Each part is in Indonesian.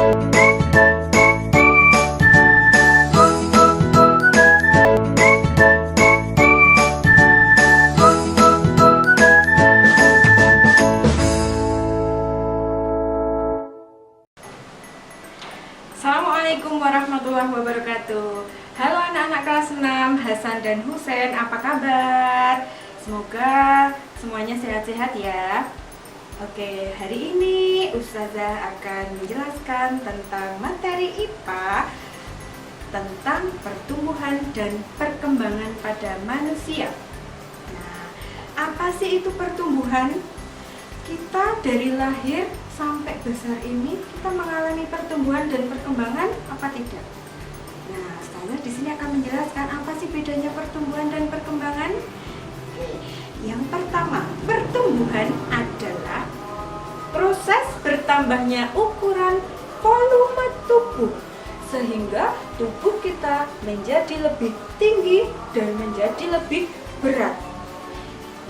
Assalamualaikum warahmatullahi wabarakatuh. Halo anak-anak kelas 6, Hasan dan Husen, apa kabar? Semoga semuanya sehat-sehat ya. Oke, hari ini Ustazah akan menjelaskan tentang materi IPA tentang pertumbuhan dan perkembangan pada manusia. Nah, apa sih itu pertumbuhan? Kita dari lahir sampai besar ini kita mengalami pertumbuhan dan perkembangan apa tidak? Nah, saya di sini akan menjelaskan apa sih bedanya pertumbuhan dan perkembangan. Yang pertama, pertumbuhan adalah proses bertambahnya ukuran volume tubuh sehingga tubuh kita menjadi lebih tinggi dan menjadi lebih berat.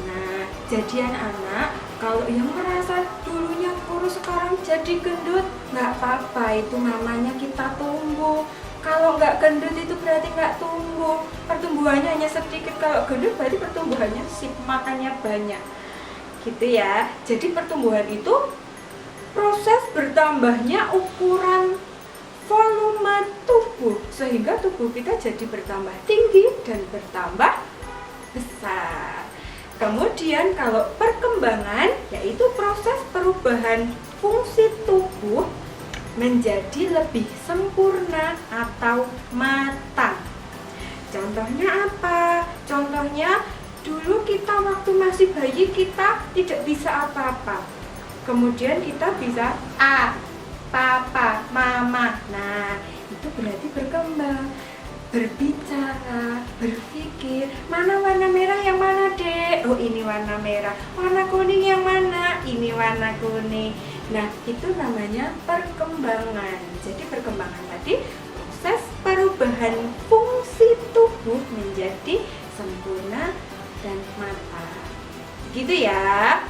Nah, jadi anak-anak, kalau yang merasa dulunya kurus sekarang jadi gendut, nggak apa-apa, itu namanya kita tumbuh. Kalau nggak gendut itu berarti nggak tumbuh, pertumbuhannya hanya sedikit. Kalau gendut berarti pertumbuhannya makannya banyak, gitu ya. Jadi pertumbuhan itu proses bertambahnya ukuran volume tubuh sehingga tubuh kita jadi bertambah tinggi dan bertambah besar. Kemudian kalau perkembangan yaitu proses perubahan fungsi tubuh menjadi lebih sempurna atau matang. Contohnya apa? Contohnya dulu kita waktu masih bayi kita tidak bisa apa-apa. Kemudian kita bisa papa, mama. Nah, itu berarti berkembang. Berbicara, berpikir, mana warna merah yang mana dek? Oh, ini warna merah. Warna kuning yang mana? Ini warna kuning. Nah, itu namanya perkembangan. Jadi perkembangan tadi proses perubahan fungsi tubuh menjadi sempurna dan matang. Gitu ya.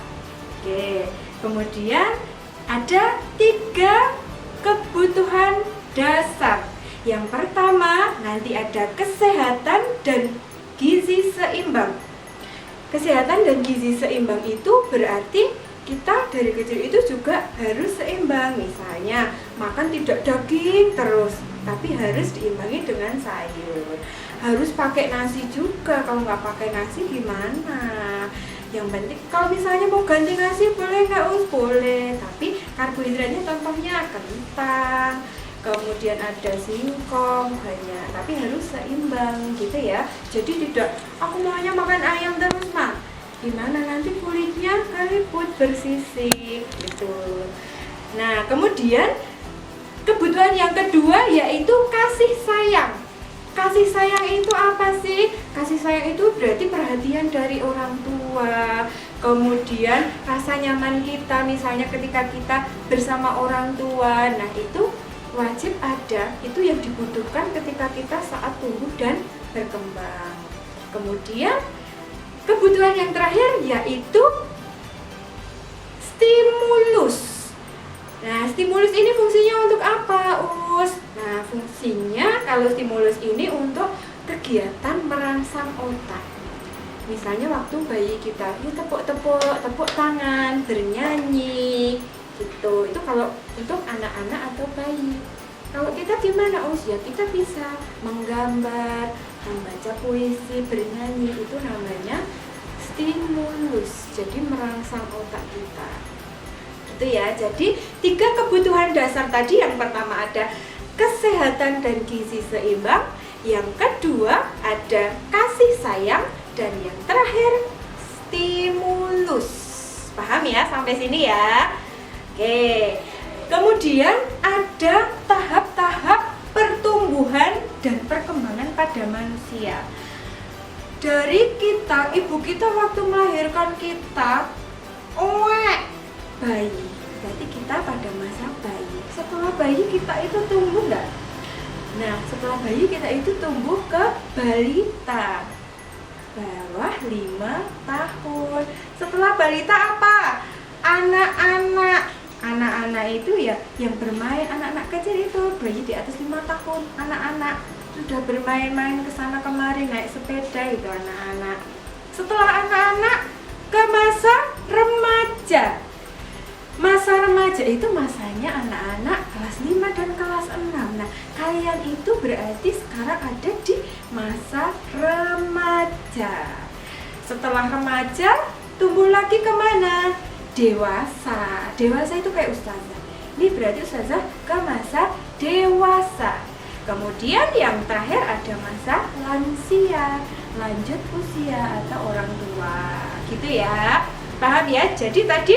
Oke. Kemudian ada 3 kebutuhan dasar. Yang pertama, nanti ada kesehatan dan gizi seimbang. Kesehatan dan gizi seimbang itu berarti kita dari kecil itu juga harus seimbang. Misalnya, makan tidak daging terus, tapi harus diimbangi dengan sayur. Harus pakai nasi juga, kalau nggak pakai nasi gimana? Yang penting, kalau misalnya mau ganti nasi boleh nggak? Boleh, tapi karbohidratnya contohnya kentang, kemudian ada singkong banyak, tapi harus seimbang gitu ya. Jadi tidak aku maunya makan ayam terus mah, gimana nanti kulitnya keriput bersisik gitu. Nah, kemudian kebutuhan yang kedua yaitu kasih sayang. Kasih sayang itu apa sih? Kasih sayang itu berarti perhatian dari orang tua. Kemudian rasa nyaman kita, misalnya ketika kita bersama orang tua. Nah, itu wajib ada, itu yang dibutuhkan ketika kita saat tumbuh dan berkembang. Kemudian kebutuhan yang terakhir yaitu stimulus. Nah, stimulus ini fungsinya untuk apa, Us? Nah, fungsinya kalau stimulus ini untuk kegiatan merangsang otak. Misalnya waktu bayi kita tepuk tangan, bernyanyi gitu. Itu kalau untuk anak-anak atau bayi. Kalau kita gimana, Us? Ya kita bisa menggambar, membaca puisi, bernyanyi, itu namanya stimulus. Jadi merangsang otak kita. Gitu ya. Jadi 3 kebutuhan dasar tadi, yang pertama ada kesehatan dan gizi seimbang, yang kedua ada kasih sayang, dan yang terakhir stimulus. Paham ya sampai sini ya? Oke, kemudian ada tahap-tahap pertumbuhan dan perkembangan pada manusia. Dari kita, ibu kita waktu melahirkan kita, bayi, berarti kita pada masa bayi. Setelah bayi kita itu tumbuh nggak? Nah, setelah bayi kita itu tumbuh ke balita, bawah 5 tahun. Setelah balita apa? Anak-anak. anak-anak itu ya yang bermain, anak-anak kecil itu bayi di atas 5 tahun, anak-anak sudah bermain-main ke sana kemari, naik sepeda itu anak-anak. Setelah anak-anak ke masa remaja. Masa remaja itu masanya anak-anak kelas 5 dan kelas 6. Nah, kalian itu berarti sekarang ada di masa remaja. Setelah remaja, tumbuh lagi kemana? Dewasa. Dewasa itu kayak ustazah. Ini berarti ustazah ke masa dewasa. Kemudian yang terakhir ada masa lansia, lanjut usia atau orang tua. Gitu ya. Paham ya? Jadi tadi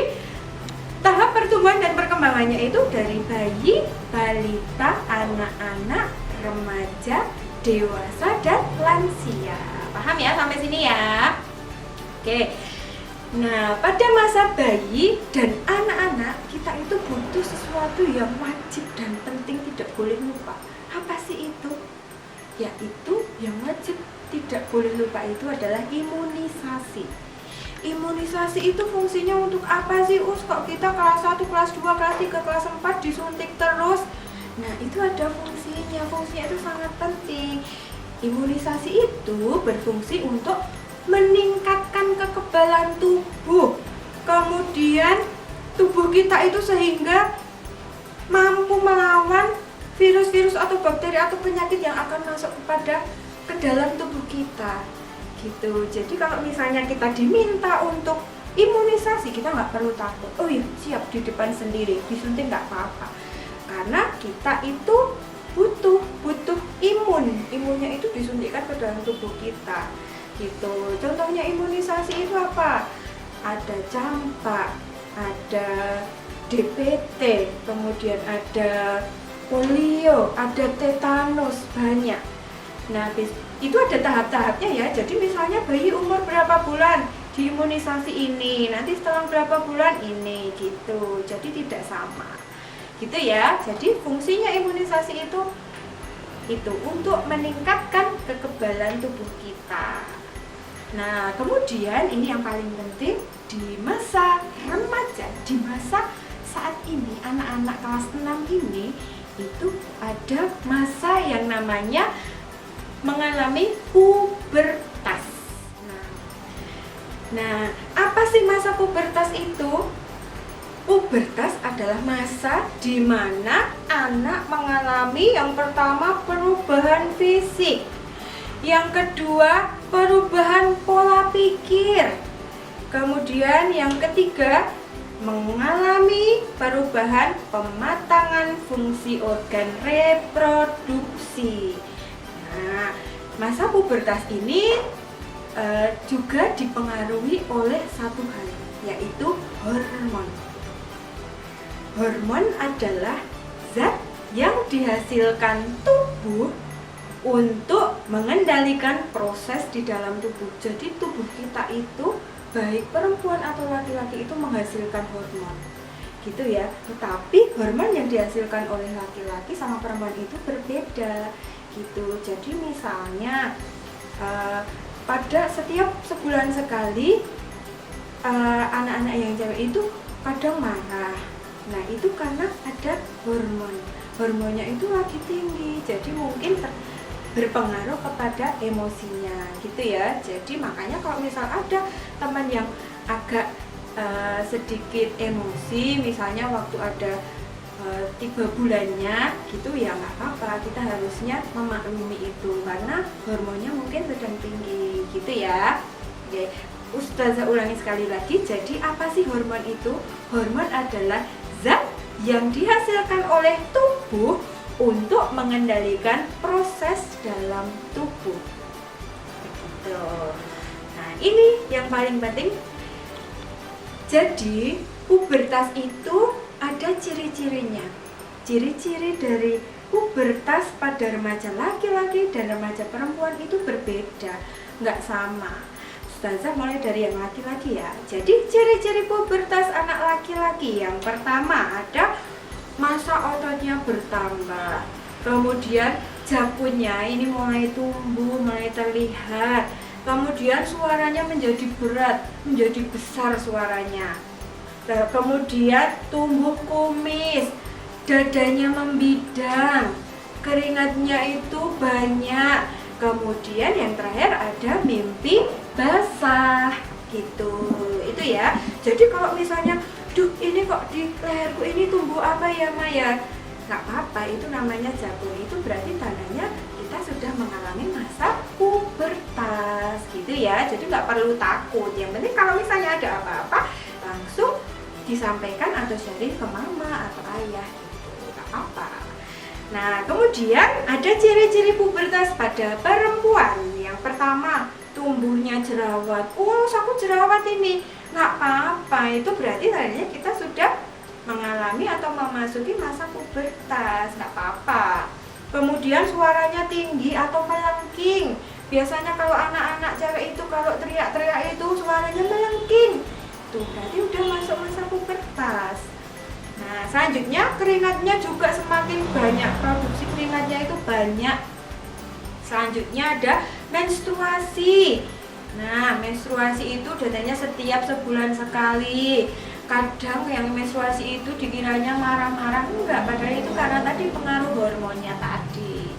tahap pertumbuhan dan perkembangannya itu dari bayi, balita, anak-anak, remaja, dewasa, dan lansia. Paham ya sampai sini ya? Oke. Nah, pada masa bayi dan anak-anak kita itu butuh sesuatu yang wajib dan penting, tidak boleh lupa. Apa sih itu? Yaitu yang wajib tidak boleh lupa itu adalah imunisasi. Imunisasi itu fungsinya untuk apa sih Kok kita kelas 1, kelas 2, kelas 3, kelas 4 disuntik terus? Nah, itu ada fungsinya. Fungsinya itu sangat penting. Imunisasi itu berfungsi untuk meningkatkan kekebalan tubuh. Kemudian tubuh kita itu sehingga mampu melawan virus-virus atau bakteri atau penyakit yang akan masuk ke dalam tubuh kita. Gitu. Jadi kalau misalnya kita diminta untuk imunisasi, kita nggak perlu takut. Oh iya, siap di depan sendiri, disuntik nggak apa-apa. Karena kita itu butuh imunnya itu disuntikkan ke dalam tubuh kita. Gitu. Contohnya imunisasi itu apa? Ada campak, ada DPT, kemudian ada polio, ada tetanus, banyak. Nah, itu ada tahap-tahapnya ya. Jadi misalnya bayi umur berapa bulan diimunisasi ini, nanti setelah berapa bulan ini, gitu. Jadi tidak sama, gitu ya. Jadi fungsinya imunisasi itu untuk meningkatkan kekebalan tubuh kita. Nah, kemudian ini yang paling penting di masa remaja, di masa saat ini anak-anak kelas 6 ini itu ada masa yang namanya mengalami pubertas. Nah, apa sih masa pubertas itu? Pubertas adalah masa di mana anak mengalami yang pertama perubahan fisik, yang kedua perubahan pola pikir, kemudian yang ketiga mengalami perubahan pematangan fungsi organ reproduksi. Nah, masa pubertas ini juga dipengaruhi oleh satu hal, yaitu hormon. Hormon adalah zat yang dihasilkan tubuh untuk mengendalikan proses di dalam tubuh. Jadi tubuh kita itu, baik perempuan atau laki-laki itu menghasilkan hormon. Gitu ya. Tetapi hormon yang dihasilkan oleh laki-laki sama perempuan itu berbeda. Gitu. Jadi misalnya pada setiap sebulan sekali anak-anak yang cewek itu kadang marah. Nah, itu karena ada hormonnya itu lagi tinggi, jadi mungkin berpengaruh kepada emosinya, gitu ya. Jadi makanya kalau misal ada teman yang agak sedikit emosi, misalnya waktu ada 3 bulannya gitu, ya nggak apa-apa, kita harusnya memaklumi itu karena hormonnya mungkin sedang tinggi, gitu ya. Oke, Ustazah ulangi sekali lagi. Jadi apa sih hormon itu? Hormon adalah zat yang dihasilkan oleh tubuh untuk mengendalikan proses dalam tubuh. Begitu. Nah, ini yang paling penting. Jadi pubertas itu ada ciri-cirinya. Ciri-ciri dari pubertas pada remaja laki-laki dan remaja perempuan itu berbeda, nggak sama. Ustazah mulai dari yang laki-laki ya. Jadi ciri-ciri pubertas anak laki-laki, yang pertama ada masa ototnya bertambah, kemudian jakunnya ini mulai tumbuh, mulai terlihat, kemudian suaranya menjadi berat, menjadi besar suaranya. Kemudian tumbuh kumis, dadanya membidang, keringatnya itu banyak. Kemudian yang terakhir ada mimpi basah gitu. Itu ya. Jadi kalau misalnya, duh ini kok di leherku ini tumbuh apa ya Maya? Nggak apa-apa, itu namanya jagung. Itu berarti tandanya kita sudah mengalami masa pubertas gitu ya. Jadi nggak perlu takut. Yang penting kalau misalnya ada apa-apa langsung disampaikan atau sharing ke mama atau ayah gitu, nggak apa-apa. Nah, kemudian ada ciri-ciri pubertas pada perempuan. Yang pertama, tumbuhnya jerawat. Oh, aku jerawat ini. Nggak apa-apa, itu berarti tadinya kita sudah mengalami atau memasuki masa pubertas. Nggak apa-apa. Kemudian suaranya tinggi atau melengking. Biasanya kalau anak-anak cewek itu kalau teriak-teriak itu suaranya melengking. Tuh, berarti udah masuk masa pubertas. Nah, selanjutnya keringatnya juga semakin banyak, produksi keringatnya itu banyak. Selanjutnya ada menstruasi. Nah, menstruasi itu datanya setiap sebulan sekali. Kadang yang menstruasi itu dikiranya marah-marah, enggak, padahal itu karena tadi pengaruh hormonnya tadi.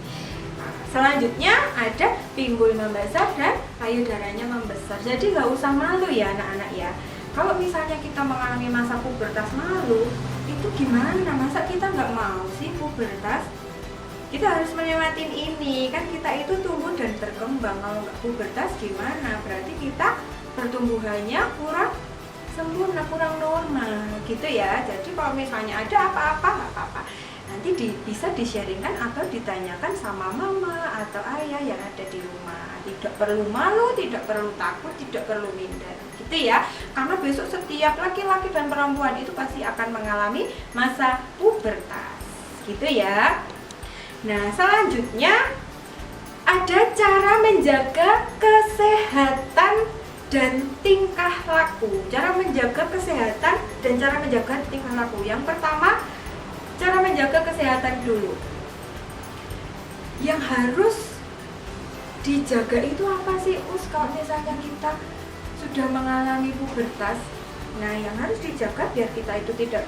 Selanjutnya ada pinggul membesar dan payudaranya membesar. Jadi nggak usah malu ya anak-anak ya. Kalau misalnya kita mengalami masa pubertas malu, itu gimana? Masa kita nggak mau sih pubertas? Kita harus melewatin ini, kan kita itu tumbuh dan berkembang. Kalau nggak pubertas gimana? Berarti kita pertumbuhannya kurang sempurna, kurang normal gitu ya. Jadi kalau misalnya ada apa-apa nggak apa-apa, nanti bisa di-sharingkan atau ditanyakan sama mama atau ayah yang ada di rumah. Tidak perlu malu, tidak perlu takut, tidak perlu minder gitu ya. Karena besok setiap laki-laki dan perempuan itu pasti akan mengalami masa pubertas gitu ya. Nah, selanjutnya ada cara menjaga kesehatan dan tingkah laku. Cara menjaga kesehatan dan cara menjaga tingkah laku. Yang pertama, cara menjaga kesehatan dulu. Yang harus dijaga itu apa sih kalau misalnya kita sudah mengalami pubertas? Nah, yang harus dijaga biar kita itu tidak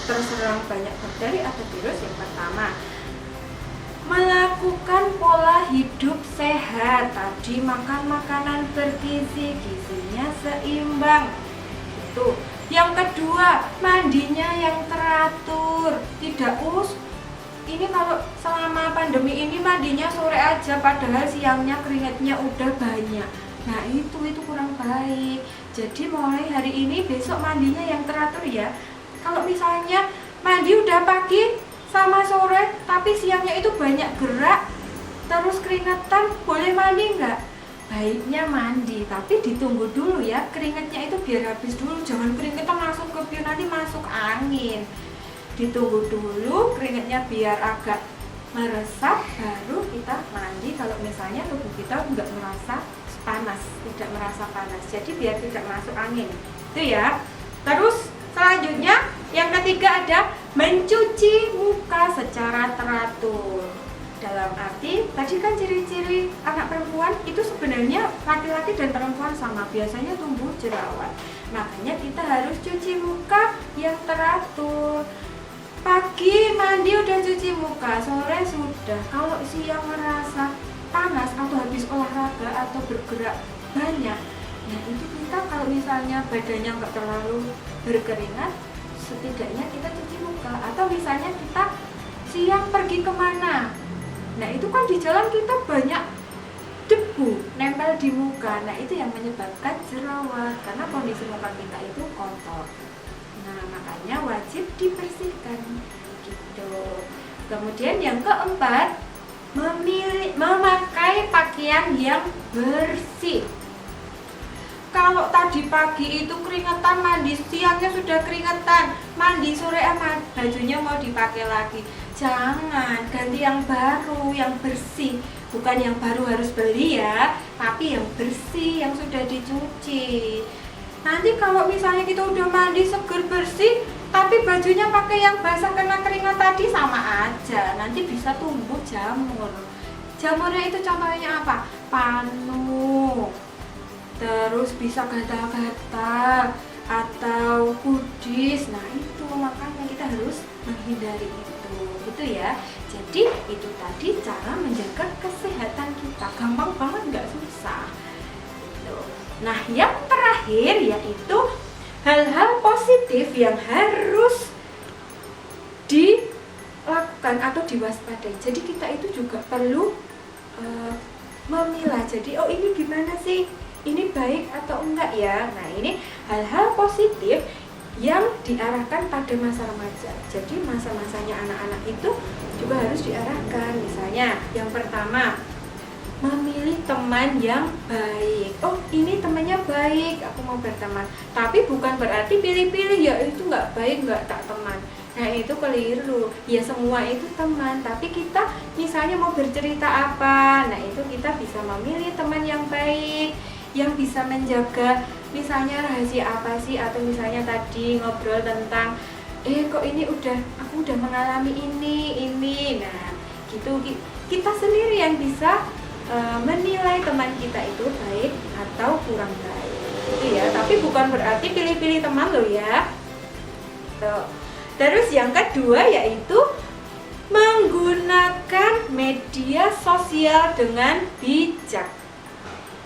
terserang banyak bakteri atau virus. Yang pertama, melakukan pola hidup sehat. Tadi makan makanan bergizi, gizinya seimbang. Itu. Yang kedua, mandinya yang teratur. Tidak ini kalau selama pandemi ini mandinya sore aja padahal siangnya keringatnya udah banyak. Nah, itu kurang baik. Jadi mulai hari ini besok mandinya yang teratur ya. Kalau misalnya mandi udah pagi sama sore tapi siangnya itu banyak gerak terus keringetan, boleh mandi nggak? Baiknya mandi, tapi ditunggu dulu ya keringetnya itu biar habis dulu. Jangan keringetan langsung ke pion, nanti masuk angin. Ditunggu dulu keringetnya biar agak meresap, baru kita mandi kalau misalnya tubuh kita nggak merasa panas, tidak merasa panas. Jadi biar tidak masuk angin itu ya. Terus selanjutnya yang ketiga ada mencuci muka secara teratur. Dalam arti, tadi kan ciri-ciri anak perempuan itu sebenarnya laki-laki dan perempuan sama, biasanya tumbuh jerawat. Makanya kita harus cuci muka yang teratur. Pagi mandi udah cuci muka, sore sudah. Kalau siang merasa panas atau habis olahraga atau bergerak banyak, nah itu kita kalau misalnya badannya nggak terlalu berkeringat, setidaknya kita cuci muka. Atau misalnya kita siang pergi kemana, nah itu kan di jalan kita banyak debu nempel di muka. Nah itu yang menyebabkan jerawat karena kondisi muka kita itu kotor. Nah makanya wajib dibersihkan gitu. Kemudian yang keempat, memakai pakaian yang bersih. Kalau tadi pagi itu keringetan, mandi siangnya sudah keringetan, mandi sore bajunya mau dipakai lagi. Jangan, ganti yang baru, yang bersih. Bukan yang baru harus beli ya, tapi yang bersih, yang sudah dicuci. Nanti kalau misalnya kita udah mandi seger bersih, tapi bajunya pakai yang basah kena keringat tadi, sama aja. Nanti bisa tumbuh jamur. Jamurnya itu contohnya apa? Panu. Terus bisa gatal-gatal, atau Buddhis. Nah itu makanya kita harus menghindari itu, gitu ya. Jadi itu tadi cara menjaga kesehatan kita, gampang banget, nggak susah gitu. Nah yang terakhir yaitu hal-hal positif yang harus dilakukan atau diwaspadai. Jadi kita itu juga perlu memilah. Jadi oh ini gimana sih, ini baik atau enggak ya. Nah ini hal-hal positif yang diarahkan pada masa remaja. Jadi masa-masanya anak-anak itu juga harus diarahkan. Misalnya yang pertama, memilih teman yang baik. Oh ini temannya baik, aku mau berteman. Tapi bukan berarti pilih-pilih ya itu nggak baik, nggak tak teman. Nah itu keliru. Ya semua itu teman, tapi kita misalnya mau bercerita apa, nah itu kita bisa memilih teman yang baik, yang bisa menjaga misalnya rahasia apa sih, atau misalnya tadi ngobrol tentang kok ini aku udah mengalami ini. Nah gitu, kita sendiri yang bisa menilai teman kita itu baik atau kurang baik gitu ya. Tapi bukan berarti pilih-pilih teman loh ya. Terus yang kedua yaitu menggunakan media sosial dengan bijak.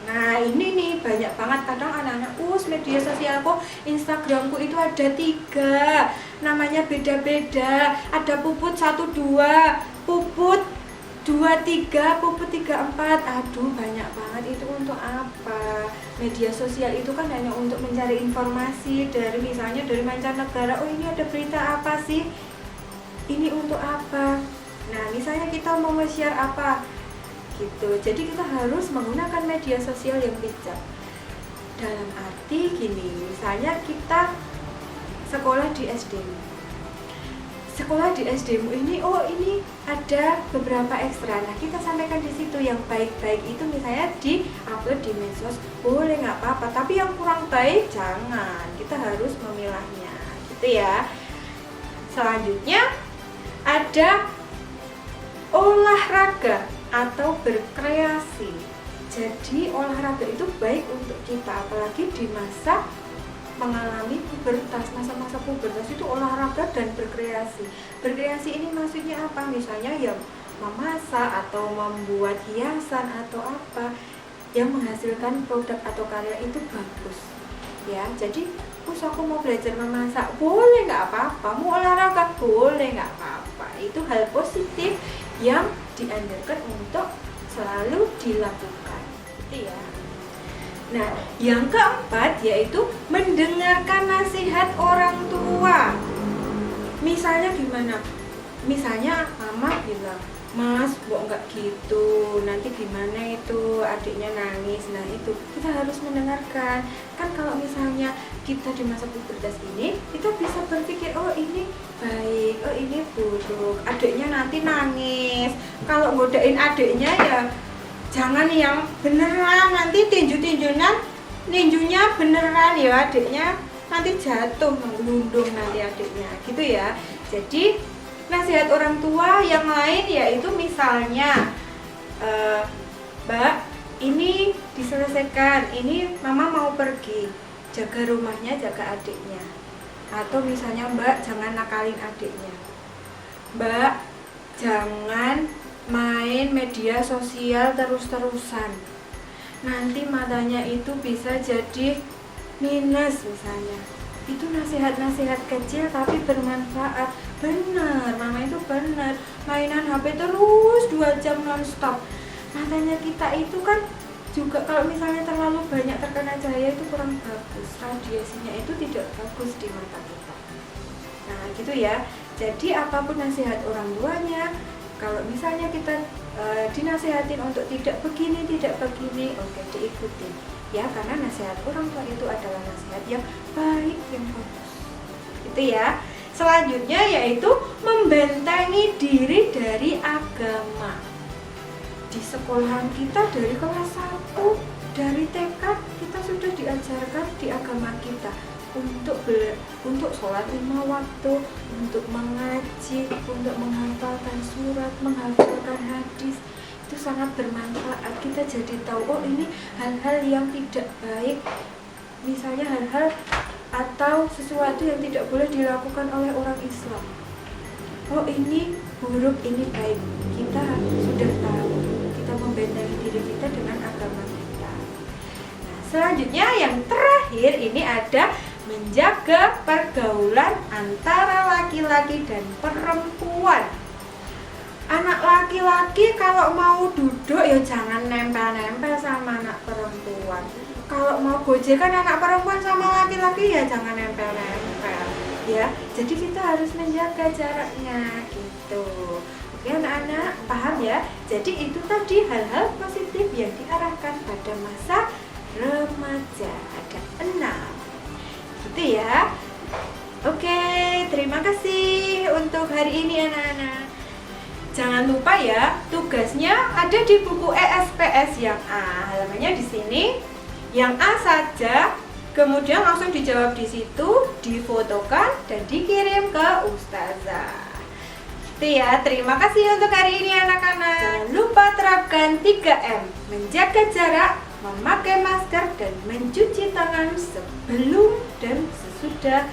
Nah ini nih banyak banget kadang anak-anak media sosialku, Instagramku itu ada 3, namanya beda-beda, ada puput 12, puput 23, puput 34. Aduh banyak banget, itu untuk apa? Media sosial itu kan hanya untuk mencari informasi dari misalnya dari mancanegara. Oh ini ada berita apa sih? Ini untuk apa? Nah misalnya kita mau share apa gitu. Jadi kita harus menggunakan media sosial yang bijak. Dalam arti gini, misalnya kita sekolah di SD. Sekolah di SD-mu ini, oh ini ada beberapa ekstra. Nah kita sampaikan di situ yang baik-baik itu misalnya di-upload di medsos, boleh nggak apa-apa. Tapi yang kurang baik jangan. Kita harus memilahnya, gitu ya. Selanjutnya ada olahraga atau berkreasi. Jadi olahraga itu baik untuk kita, apalagi di masa mengalami pubertas. Masa-masa pubertas itu olahraga dan berkreasi. Berkreasi ini maksudnya apa? Misalnya ya memasak atau membuat hiasan atau apa yang menghasilkan produk atau karya itu bagus ya. Jadi aku mau belajar memasak, boleh nggak apa-apa. Mau olahraga, boleh nggak apa-apa. Itu hal positif yang dianjurkan untuk selalu dilakukan gitu ya. Nah, yang keempat yaitu mendengarkan nasihat orang tua. Misalnya gimana? Misalnya mama bilang, Mas, kok nggak gitu, nanti gimana itu adiknya nangis. Nah itu kita harus mendengarkan. Kan kalau misalnya kita di masa pubertas ini, kita bisa berpikir, oh ini baik, oh ini buruk, adiknya nanti nangis. Kalau godain adiknya ya jangan yang beneran, nanti ninjunya beneran ya adiknya, nanti jatuh melundung nanti adiknya gitu ya. Jadi nasihat orang tua yang lain yaitu misalnya Mbak ini diselesaikan, ini mama mau pergi, jaga rumahnya, jaga adiknya. Atau misalnya Mbak jangan nakalin adiknya, Mbak jangan main media sosial terus-terusan, nanti matanya itu bisa jadi minus misalnya. Itu nasihat-nasihat kecil tapi bermanfaat. Benar, mama itu benar. Mainan HP terus 2 jam non-stop, matanya kita itu kan juga kalau misalnya terlalu banyak terkena cahaya itu kurang bagus, radiasinya itu tidak bagus di mata kita. Nah gitu ya. Jadi apapun nasihat orang tuanya, kalau misalnya kita dinasihatin untuk tidak begini, oke diikutin ya, karena nasihat orang tua itu adalah nasihat yang baik, yang bagus gitu ya. Selanjutnya yaitu membentengi diri dari agama. Di sekolahan kita dari kelas 1, dari TK kita sudah diajarkan di agama kita untuk sholat 5 waktu, untuk mengaji, untuk menghafalkan surat, menghafalkan hadis. Itu sangat bermanfaat. Kita jadi tahu, oh ini hal-hal yang tidak baik, misalnya hal-hal atau sesuatu yang tidak boleh dilakukan oleh orang Islam. Oh, ini buruk, ini baik. Kita sudah tahu. Kita membentengi diri kita dengan agama kita. Nah, selanjutnya yang terakhir ini ada menjaga pergaulan antara laki-laki dan perempuan. Anak laki-laki kalau mau duduk ya jangan nempel-nempel sama anak perempuan. Kalau mau gojekan anak perempuan sama laki-laki ya jangan nempel-nempel ya. Jadi kita harus menjaga jaraknya gitu. Oke anak-anak, paham ya? Jadi itu tadi hal-hal positif yang diarahkan pada masa remaja. Ada 6 gitu ya. Oke, terima kasih untuk hari ini anak-anak. Jangan lupa ya, tugasnya ada di buku ESPS yang A. Halamannya di sini. Yang A saja, kemudian langsung dijawab di situ, difotokan dan dikirim ke ustazah. Gitu ya. Terima kasih untuk hari ini anak-anak. Jangan lupa terapkan 3M, menjaga jarak, memakai masker dan mencuci tangan sebelum dan sesudah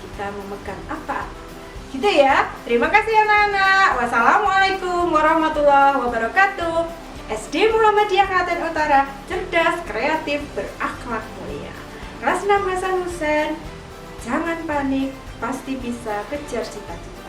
kita memegang apa-apa. Gitu ya. Terima kasih anak-anak. Wassalamualaikum warahmatullahi wabarakatuh. SD Muhammadiyah Klaten Utara, cerdas, kreatif, berakhlak mulia. Kelas 6 Hasan Hussein. Jangan panik, pasti bisa kejar cita-cita.